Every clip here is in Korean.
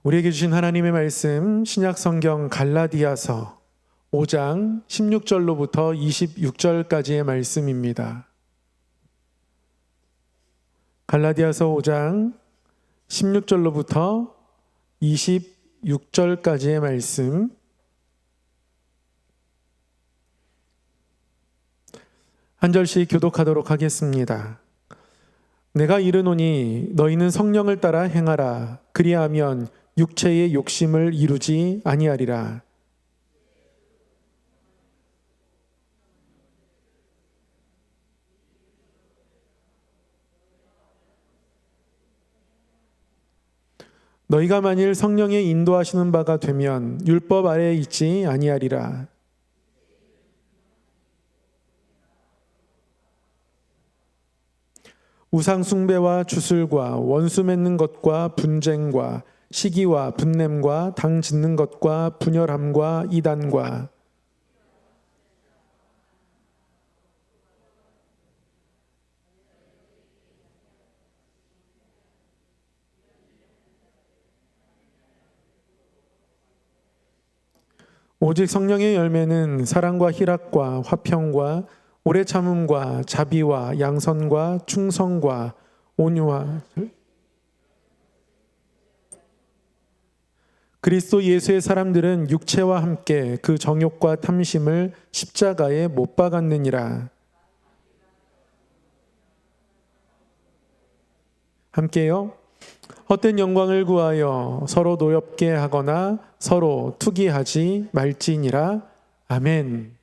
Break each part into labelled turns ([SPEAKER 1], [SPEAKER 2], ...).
[SPEAKER 1] 우리에게 주신 하나님의 말씀 신약 성경 갈라디아서 5장 16절로부터 26절까지의 말씀입니다. 갈라디아서 5장 16절로부터 26절까지의 말씀, 한 절씩 교독하도록 하겠습니다. 내가 이르노니 너희는 성령을 따라 행하라. 그리하면 육체의 욕심을 이루지 아니하리라. 너희가 만일 성령의 인도하시는 바가 되면 율법 아래에 있지 아니하리라. 우상 숭배와 주술과 원수 맺는 것과 분쟁과 시기와 분냄과 당 짓는 것과 분열함과 이단과 오직 성령의 열매는 사랑과 희락과 화평과 오래 참음과 자비와 양선과 충성과 온유와 그리스도 예수의 사람들은 육체와 함께 그 정욕과 탐심을 십자가에 못 박았느니라. 함께요. 헛된 영광을 구하여 서로 노엽게 하거나 서로 투기하지 말지니라. 아멘.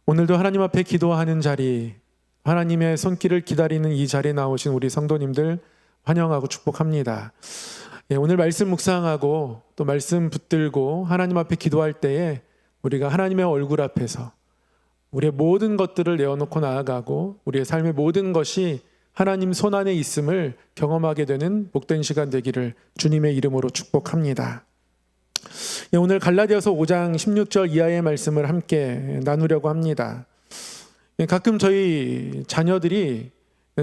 [SPEAKER 1] 오늘도 하나님 앞에 기도하는 자리, 하나님의 손길을 기다리는 이 자리에 나오신 우리 성도님들 환영하고 축복합니다. 오늘 말씀 묵상하고 또 말씀 붙들고 하나님 앞에 기도할 때에 우리가 하나님의 얼굴 앞에서 우리의 모든 것들을 내어놓고 나아가고 우리의 삶의 모든 것이 하나님 손 안에 있음을 경험하게 되는 복된 시간 되기를 주님의 이름으로 축복합니다. 오늘 갈라디아서 5장 16절 이하의 말씀을 함께 나누려고 합니다. 가끔 저희 자녀들이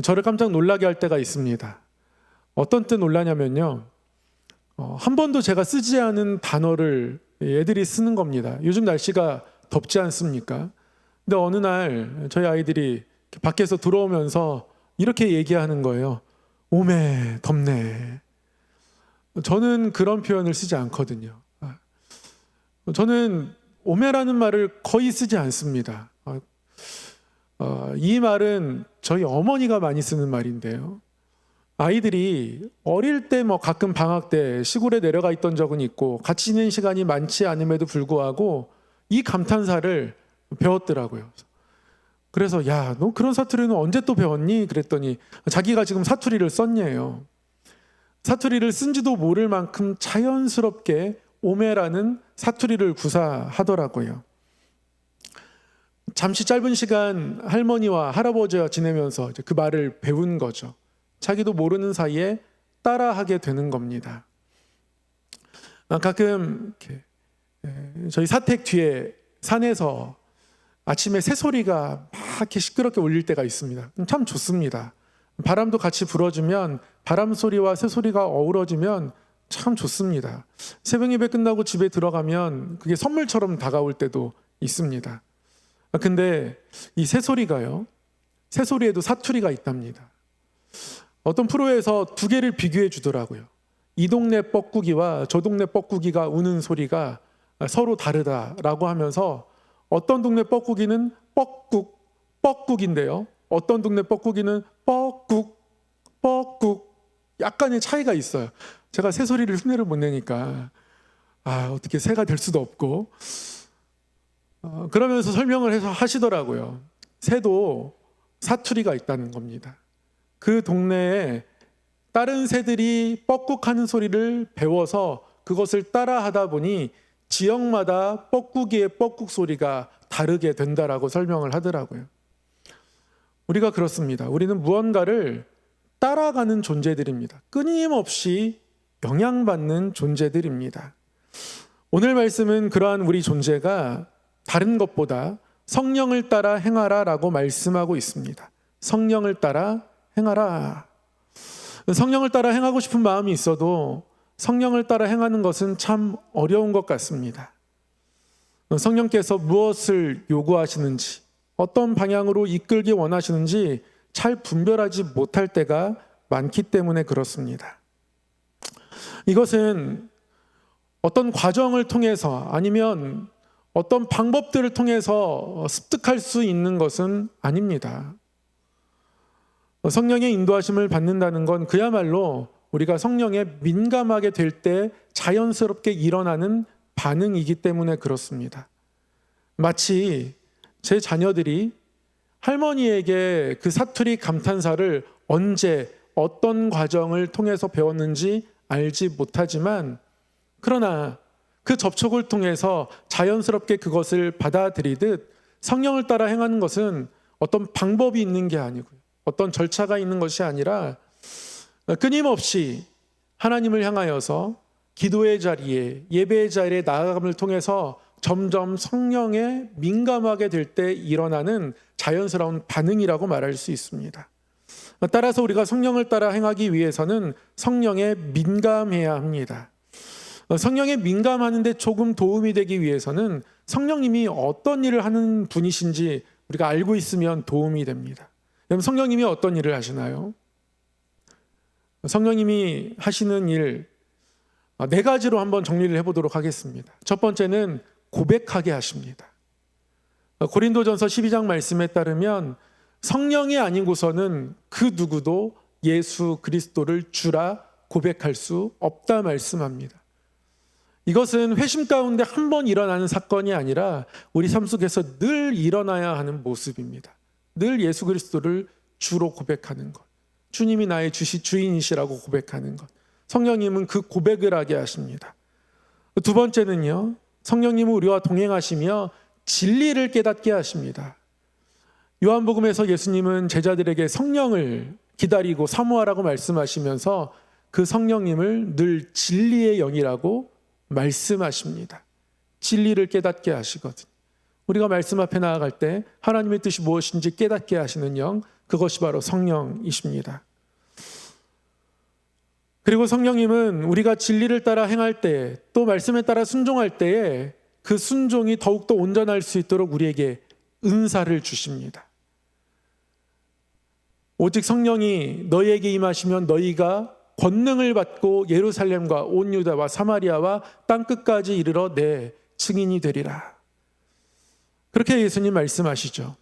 [SPEAKER 1] 저를 깜짝 놀라게 할 때가 있습니다. 어떤 때 놀라냐면요, 한 번도 제가 쓰지 않은 단어를 애들이 쓰는 겁니다. 요즘 날씨가 덥지 않습니까? 근데 어느 날 저희 아이들이 밖에서 들어오면서 이렇게 얘기하는 거예요. 오메 덥네. 저는 그런 표현을 쓰지 않거든요. 저는 오메라는 말을 거의 쓰지 않습니다. 이 말은 저희 어머니가 많이 쓰는 말인데요. 아이들이 어릴 때 가끔 방학 때 시골에 내려가 있던 적은 있고 같이 있는 시간이 많지 않음에도 불구하고 이 감탄사를 배웠더라고요. 그래서 야, 너 그런 사투리는 언제 또 배웠니? 그랬더니 자기가 지금 사투리를 썼냐요. 사투리를 쓴지도 모를 만큼 자연스럽게 오메라는 사투리를 구사하더라고요. 잠시 짧은 시간 할머니와 할아버지와 지내면서 그 말을 배운 거죠. 자기도 모르는 사이에 따라하게 되는 겁니다. 가끔 저희 사택 뒤에 산에서 아침에 새소리가 막 이렇게 시끄럽게 울릴 때가 있습니다. 참 좋습니다. 바람도 같이 불어주면 바람 소리와 새소리가 어우러지면 참 좋습니다. 새벽 예배 끝나고 집에 들어가면 그게 선물처럼 다가올 때도 있습니다. 근데 이 새소리가요, 새소리에도 사투리가 있답니다. 어떤 프로에서 두 개를 비교해 주더라고요. 이 동네 뻐꾸기와 저 동네 뻐꾸기가 우는 소리가 서로 다르다라고 하면서 어떤 동네 뻐꾸기는 뻐꾹인데요. 어떤 동네 뻐꾸기는 뻐꾹 약간의 차이가 있어요. 제가 새소리를 흉내를 못 내니까 어떻게 새가 될 수도 없고 그러면서 설명을 해서 하시더라고요. 새도 사투리가 있다는 겁니다. 그 동네에 다른 새들이 뻐꾹하는 소리를 배워서 그것을 따라하다 보니 지역마다 뻐꾸기의 뻐꾹 소리가 다르게 된다라고 설명을 하더라고요. 우리가 그렇습니다. 우리는 무언가를 따라가는 존재들입니다. 끊임없이 영향받는 존재들입니다. 오늘 말씀은 그러한 우리 존재가 다른 것보다 성령을 따라 행하라 라고 말씀하고 있습니다. 성령을 따라 행하라. 성령을 따라 행하고 싶은 마음이 있어도 성령을 따라 행하는 것은 참 어려운 것 같습니다. 성령께서 무엇을 요구하시는지, 어떤 방향으로 이끌기 원하시는지 잘 분별하지 못할 때가 많기 때문에 그렇습니다. 이것은 어떤 과정을 통해서 아니면 어떤 방법들을 통해서 습득할 수 있는 것은 아닙니다. 성령의 인도하심을 받는다는 건 그야말로 우리가 성령에 민감하게 될 때 자연스럽게 일어나는 반응이기 때문에 그렇습니다. 마치 제 자녀들이 할머니에게 그 사투리 감탄사를 언제 어떤 과정을 통해서 배웠는지 알지 못하지만, 그러나 그 접촉을 통해서 자연스럽게 그것을 받아들이듯 성령을 따라 행하는 것은 어떤 방법이 있는 게 아니고요, 어떤 절차가 있는 것이 아니라 끊임없이 하나님을 향하여서 기도의 자리에, 예배의 자리에 나아감을 통해서 점점 성령에 민감하게 될 때 일어나는 자연스러운 반응이라고 말할 수 있습니다. 따라서 우리가 성령을 따라 행하기 위해서는 성령에 민감해야 합니다. 성령에 민감하는 데 조금 도움이 되기 위해서는 성령님이 어떤 일을 하는 분이신지 우리가 알고 있으면 도움이 됩니다. 그럼 성령님이 어떤 일을 하시나요? 성령님이 하시는 일 4가지로 한번 정리를 해보도록 하겠습니다. 첫 번째는 고백하게 하십니다. 고린도전서 12장 말씀에 따르면 성령이 아니고서는 그 누구도 예수 그리스도를 주라 고백할 수 없다 말씀합니다. 이것은 회심 가운데 한 번 일어나는 사건이 아니라 우리 삶 속에서 늘 일어나야 하는 모습입니다. 늘 예수 그리스도를 주로 고백하는 것, 주님이 나의 주인이시라고 고백하는 것, 성령님은 그 고백을 하게 하십니다. 두 번째는요, 성령님은 우리와 동행하시며 진리를 깨닫게 하십니다. 요한복음에서 예수님은 제자들에게 성령을 기다리고 사모하라고 말씀하시면서 그 성령님을 늘 진리의 영이라고 말씀하십니다. 진리를 깨닫게 하시거든요. 우리가 말씀 앞에 나아갈 때 하나님의 뜻이 무엇인지 깨닫게 하시는 영, 그것이 바로 성령이십니다. 그리고 성령님은 우리가 진리를 따라 행할 때, 또 말씀에 따라 순종할 때에 그 순종이 더욱더 온전할 수 있도록 우리에게 은사를 주십니다. 오직 성령이 너희에게 임하시면 너희가 권능을 받고 예루살렘과 온 유다와 사마리아와 땅끝까지 이르러 내 증인이 되리라. 그렇게 예수님 말씀하시죠.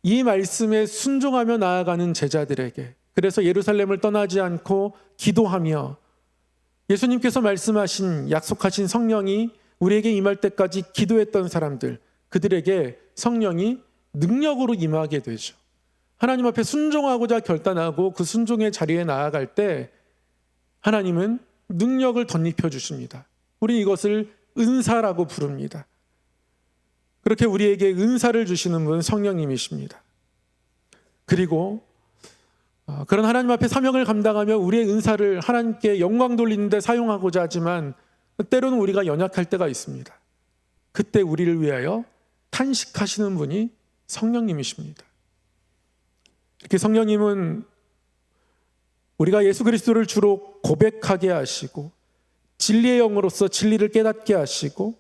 [SPEAKER 1] 이 말씀에 순종하며 나아가는 제자들에게, 그래서 예루살렘을 떠나지 않고 기도하며 예수님께서 말씀하신, 약속하신 성령이 우리에게 임할 때까지 기도했던 사람들, 그들에게 성령이 능력으로 임하게 되죠. 하나님 앞에 순종하고자 결단하고 그 순종의 자리에 나아갈 때 하나님은 능력을 덧입혀 주십니다. 우리 이것을 은사라고 부릅니다. 그렇게 우리에게 은사를 주시는 분은 성령님이십니다. 그리고 그런 하나님 앞에 사명을 감당하며 우리의 은사를 하나님께 영광 돌리는 데 사용하고자 하지만 때로는 우리가 연약할 때가 있습니다. 그때 우리를 위하여 탄식하시는 분이 성령님이십니다. 이렇게 성령님은 우리가 예수 그리스도를 주로 고백하게 하시고 진리의 영으로서 진리를 깨닫게 하시고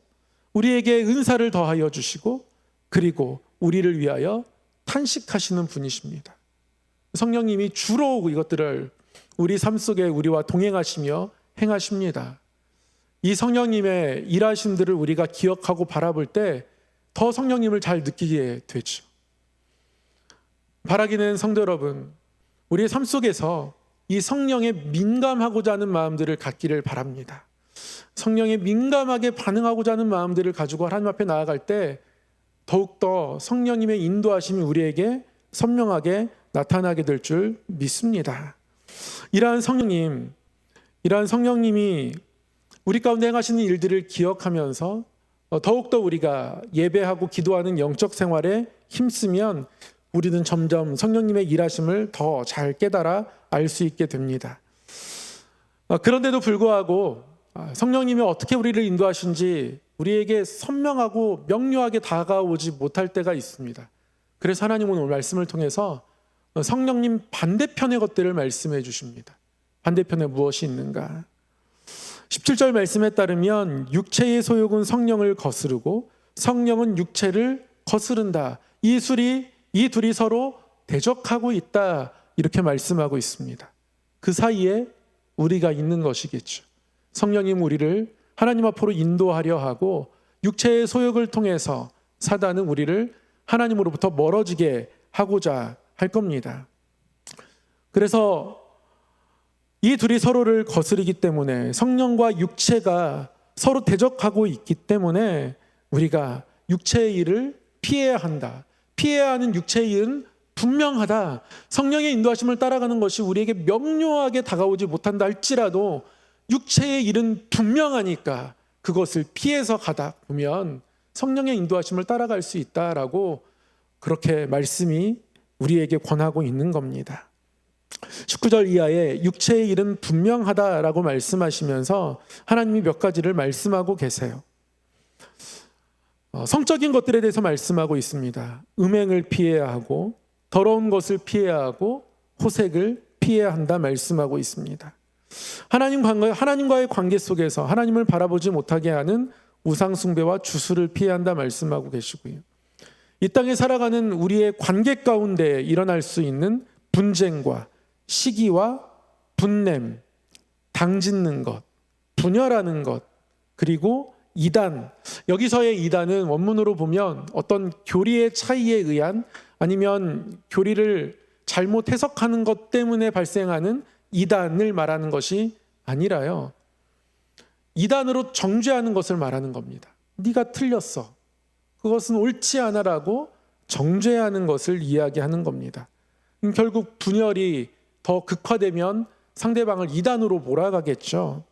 [SPEAKER 1] 우리에게 은사를 더하여 주시고 그리고 우리를 위하여 탄식하시는 분이십니다. 성령님이 주로 이것들을 우리 삶 속에 우리와 동행하시며 행하십니다. 이 성령님의 일하심들을 우리가 기억하고 바라볼 때 더 성령님을 잘 느끼게 되죠. 바라기는 성도 여러분, 우리의 삶 속에서 이 성령에 민감하고자 하는 마음들을 갖기를 바랍니다. 성령에 민감하게 반응하고자 하는 마음들을 가지고 하나님 앞에 나아갈 때 더욱더 성령님의 인도하심이 우리에게 선명하게 나타나게 될 줄 믿습니다. 이러한 성령님이 우리 가운데 행하시는 일들을 기억하면서 더욱더 우리가 예배하고 기도하는 영적 생활에 힘쓰면 우리는 점점 성령님의 일하심을 더 잘 깨달아 알 수 있게 됩니다. 그런데도 불구하고 성령님이 어떻게 우리를 인도하신지 우리에게 선명하고 명료하게 다가오지 못할 때가 있습니다. 그래서 하나님은 오늘 말씀을 통해서 성령님 반대편의 것들을 말씀해 주십니다. 반대편에 무엇이 있는가? 17절 말씀에 따르면 육체의 소욕은 성령을 거스르고 성령은 육체를 거스른다. 이 둘이 서로 대적하고 있다. 이렇게 말씀하고 있습니다. 그 사이에 우리가 있는 것이겠죠. 성령님 우리를 하나님 앞으로 인도하려 하고 육체의 소욕을 통해서 사단은 우리를 하나님으로부터 멀어지게 하고자 할 겁니다. 그래서 이 둘이 서로를 거스르기 때문에 성령과 육체가 서로 대적하고 있기 때문에 우리가 육체의 일을 피해야 한다. 피해야 하는 육체의 일은 분명하다. 성령의 인도하심을 따라가는 것이 우리에게 명료하게 다가오지 못한다 할지라도 육체의 일은 분명하니까 그것을 피해서 가다 보면 성령의 인도하심을 따라갈 수 있다라고 그렇게 말씀이 우리에게 권하고 있는 겁니다. 19절 이하에 육체의 일은 분명하다라고 말씀하시면서 하나님이 몇 가지를 말씀하고 계세요. 성적인 것들에 대해서 말씀하고 있습니다. 음행을 피해야 하고 더러운 것을 피해야 하고 호색을 피해야 한다 말씀하고 있습니다. 하나님과의 관계 속에서 하나님을 바라보지 못하게 하는 우상 숭배와 주술을 피해야 한다 말씀하고 계시고요. 이 땅에 살아가는 우리의 관계 가운데 일어날 수 있는 분쟁과 시기와 분냄, 당짓는 것, 분열하는 것, 그리고 이단. 여기서의 이단은 원문으로 보면 어떤 교리의 차이에 의한 아니면 교리를 잘못 해석하는 것 때문에 발생하는 이단을 말하는 것이 아니라요. 이단으로 정죄하는 것을 말하는 겁니다. 네가 틀렸어. 그것은 옳지 않아라고 정죄하는 것을 이야기하는 겁니다. 결국 분열이 더 극화되면 상대방을 이단으로 몰아가겠죠.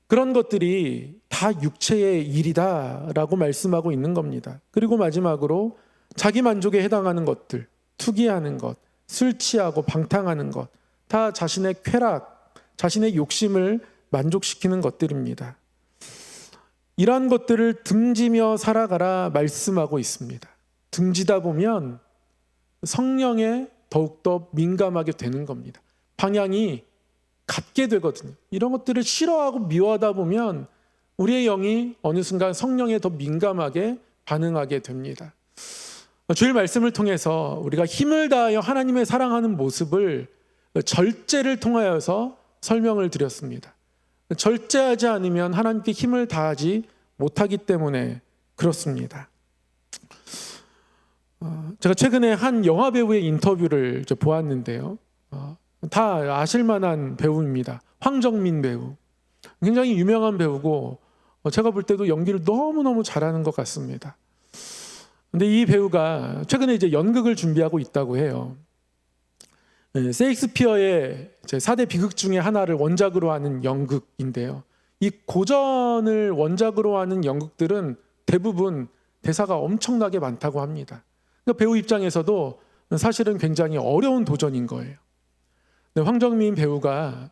[SPEAKER 1] 그런 것들이 다 육체의 일이다라고 말씀하고 있는 겁니다. 그리고 마지막으로 자기 만족에 해당하는 것들, 투기하는 것, 술 취하고 방탕하는 것, 다 자신의 쾌락, 자신의 욕심을 만족시키는 것들입니다. 이러한 것들을 등지며 살아가라 말씀하고 있습니다. 등지다 보면 성령에 더욱더 민감하게 되는 겁니다. 방향이 같게 되거든요. 이런 것들을 싫어하고 미워하다 보면 우리의 영이 어느 순간 성령에 더 민감하게 반응하게 됩니다. 주일 말씀을 통해서 우리가 힘을 다하여 하나님의 사랑하는 모습을 절제를 통하여서 설명을 드렸습니다. 절제하지 않으면 하나님께 힘을 다하지 못하기 때문에 그렇습니다. 제가 최근에 한 영화 배우의 인터뷰를 보았는데요. 다 아실 만한 배우입니다. 황정민 배우. 굉장히 유명한 배우고 제가 볼 때도 연기를 너무너무 잘하는 것 같습니다. 근데 이 배우가 최근에 이제 연극을 준비하고 있다고 해요. 셰익스피어의 제 4대 비극 중에 하나를 원작으로 하는 연극인데요. 이 고전을 원작으로 하는 연극들은 대부분 대사가 엄청나게 많다고 합니다. 그러니까 배우 입장에서도 사실은 굉장히 어려운 도전인 거예요. 황정민 배우가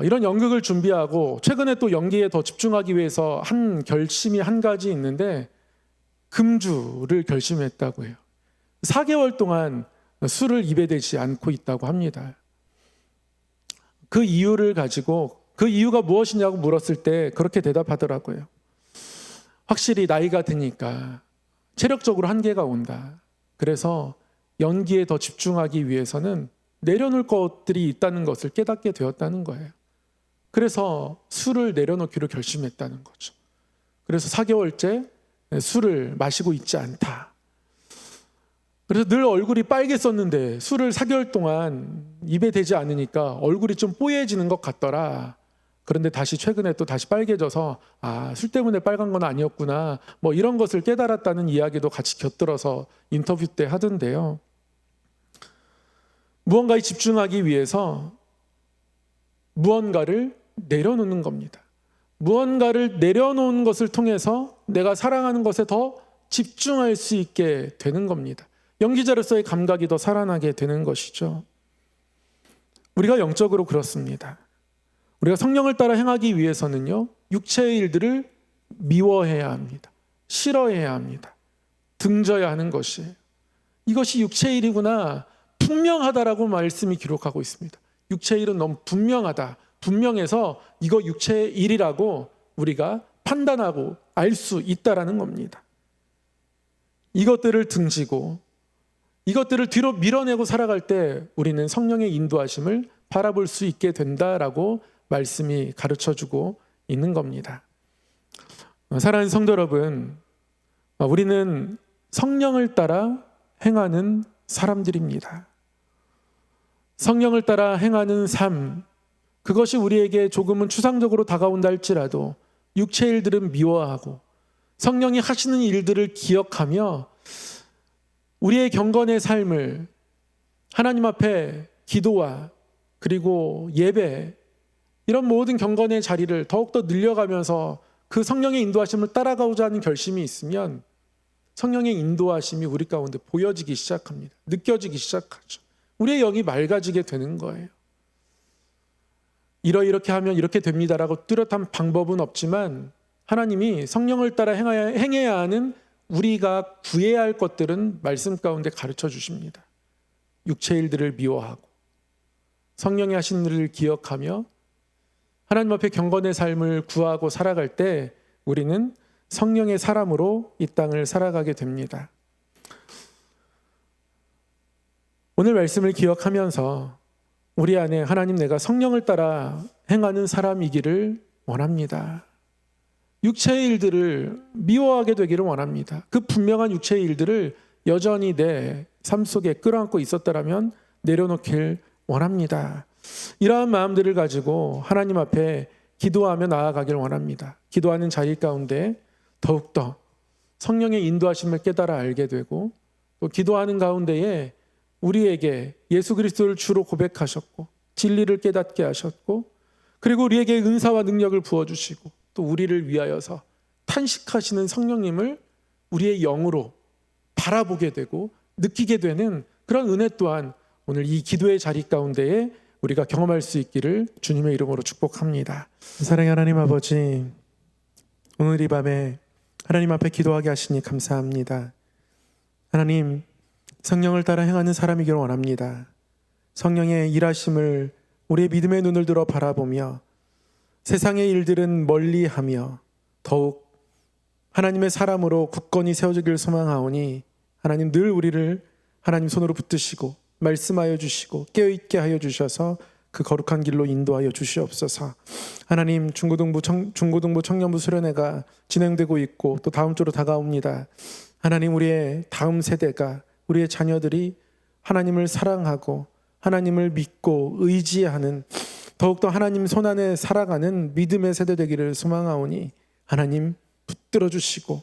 [SPEAKER 1] 이런 연극을 준비하고 최근에 또 연기에 더 집중하기 위해서 한 결심이 한 가지 있는데 금주를 결심했다고 해요. 4개월 동안 술을 입에 대지 않고 있다고 합니다. 그 이유를 가지고 그 이유가 무엇이냐고 물었을 때 그렇게 대답하더라고요. 확실히 나이가 드니까 체력적으로 한계가 온다. 그래서 연기에 더 집중하기 위해서는 내려놓을 것들이 있다는 것을 깨닫게 되었다는 거예요. 그래서 술을 내려놓기로 결심했다는 거죠. 그래서 4개월째 술을 마시고 있지 않다. 그래서 늘 얼굴이 빨갰었는데 술을 4개월 동안 입에 대지 않으니까 얼굴이 좀 뽀얘지는 것 같더라. 그런데 최근에 또 다시 빨개져서 술 때문에 빨간 건 아니었구나. 이런 것을 깨달았다는 이야기도 같이 곁들여서 인터뷰 때 하던데요. 무언가에 집중하기 위해서 무언가를 내려놓는 겁니다. 무언가를 내려놓은 것을 통해서 내가 사랑하는 것에 더 집중할 수 있게 되는 겁니다. 연기자로서의 감각이 더 살아나게 되는 것이죠. 우리가 영적으로 그렇습니다. 우리가 성령을 따라 행하기 위해서는요, 육체의 일들을 미워해야 합니다. 싫어해야 합니다. 등져야 하는 것이에요. 이것이 육체의 일이구나, 분명하다라고 말씀이 기록하고 있습니다. 육체의 일은 너무 분명해서 이거 육체의 일이라고 우리가 판단하고 알 수 있다라는 겁니다. 이것들을 등지고 이것들을 뒤로 밀어내고 살아갈 때 우리는 성령의 인도하심을 바라볼 수 있게 된다라고 말씀이 가르쳐주고 있는 겁니다. 사랑하는 성도 여러분, 우리는 성령을 따라 행하는 사람들입니다. 성령을 따라 행하는 삶, 그것이 우리에게 조금은 추상적으로 다가온다 할지라도 육체의 일들은 미워하고 성령이 하시는 일들을 기억하며 우리의 경건의 삶을 하나님 앞에 기도와 그리고 예배, 이런 모든 경건의 자리를 더욱더 늘려가면서 그 성령의 인도하심을 따라가고자 하는 결심이 있으면 성령의 인도하심이 우리 가운데 보여지기 시작합니다. 느껴지기 시작하죠. 우리의 영이 맑아지게 되는 거예요. 이렇게 하면 이렇게 됩니다라고 뚜렷한 방법은 없지만 하나님이 성령을 따라 행해야 하는 우리가 구해야 할 것들은 말씀 가운데 가르쳐 주십니다. 육체의 일들을 미워하고 성령이 하신 일을 기억하며 하나님 앞에 경건의 삶을 구하고 살아갈 때 우리는 성령의 사람으로 이 땅을 살아가게 됩니다. 오늘 말씀을 기억하면서 우리 안에 하나님, 내가 성령을 따라 행하는 사람이기를 원합니다. 육체의 일들을 미워하게 되기를 원합니다. 그 분명한 육체의 일들을 여전히 내 삶 속에 끌어안고 있었다라면 내려놓길 원합니다. 이러한 마음들을 가지고 하나님 앞에 기도하며 나아가길 원합니다. 기도하는 자리 가운데 더욱더 성령의 인도하심을 깨달아 알게 되고, 또 기도하는 가운데에 우리에게 예수 그리스도를 주로 고백하셨고 진리를 깨닫게 하셨고, 그리고 우리에게 은사와 능력을 부어주시고 또 우리를 위하여서 탄식하시는 성령님을 우리의 영으로 바라보게 되고 느끼게 되는 그런 은혜 또한 오늘 이 기도의 자리 가운데에 우리가 경험할 수 있기를 주님의 이름으로 축복합니다. 사랑의 하나님 아버지, 오늘 이 밤에 하나님 앞에 기도하게 하시니 감사합니다. 하나님, 성령을 따라 행하는 사람이기를 원합니다. 성령의 일하심을 우리의 믿음의 눈을 들어 바라보며 세상의 일들은 멀리하며 더욱 하나님의 사람으로 굳건히 세워지기를 소망하오니 하나님, 늘 우리를 하나님 손으로 붙드시고 말씀하여 주시고 깨어있게 하여 주셔서 그 거룩한 길로 인도하여 주시옵소서. 하나님, 중고등부 청년부 수련회가 진행되고 있고 또 다음 주로 다가옵니다. 하나님, 우리의 다음 세대가, 우리의 자녀들이 하나님을 사랑하고 하나님을 믿고 의지하는, 더욱더 하나님 손안에 살아가는 믿음의 세대 되기를 소망하오니 하나님 붙들어 주시고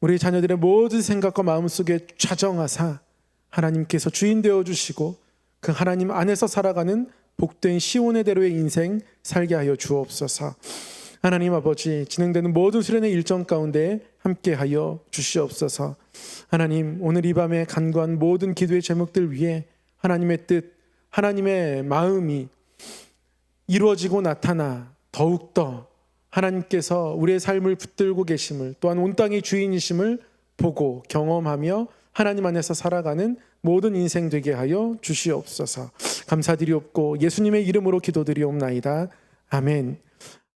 [SPEAKER 1] 우리 자녀들의 모든 생각과 마음속에 좌정하사 하나님께서 주인 되어 주시고 그 하나님 안에서 살아가는 복된 시온의 대로의 인생 살게 하여 주옵소서. 하나님 아버지, 진행되는 모든 수련의 일정 가운데 함께하여 주시옵소서. 하나님, 오늘 이 밤에 간구한 모든 기도의 제목들 위에 하나님의 뜻, 하나님의 마음이 이루어지고 나타나 더욱더 하나님께서 우리의 삶을 붙들고 계심을, 또한 온 땅의 주인이심을 보고 경험하며 하나님 안에서 살아가는 모든 인생 되게 하여 주시옵소서. 감사드리옵고 예수님의 이름으로 기도드리옵나이다. 아멘.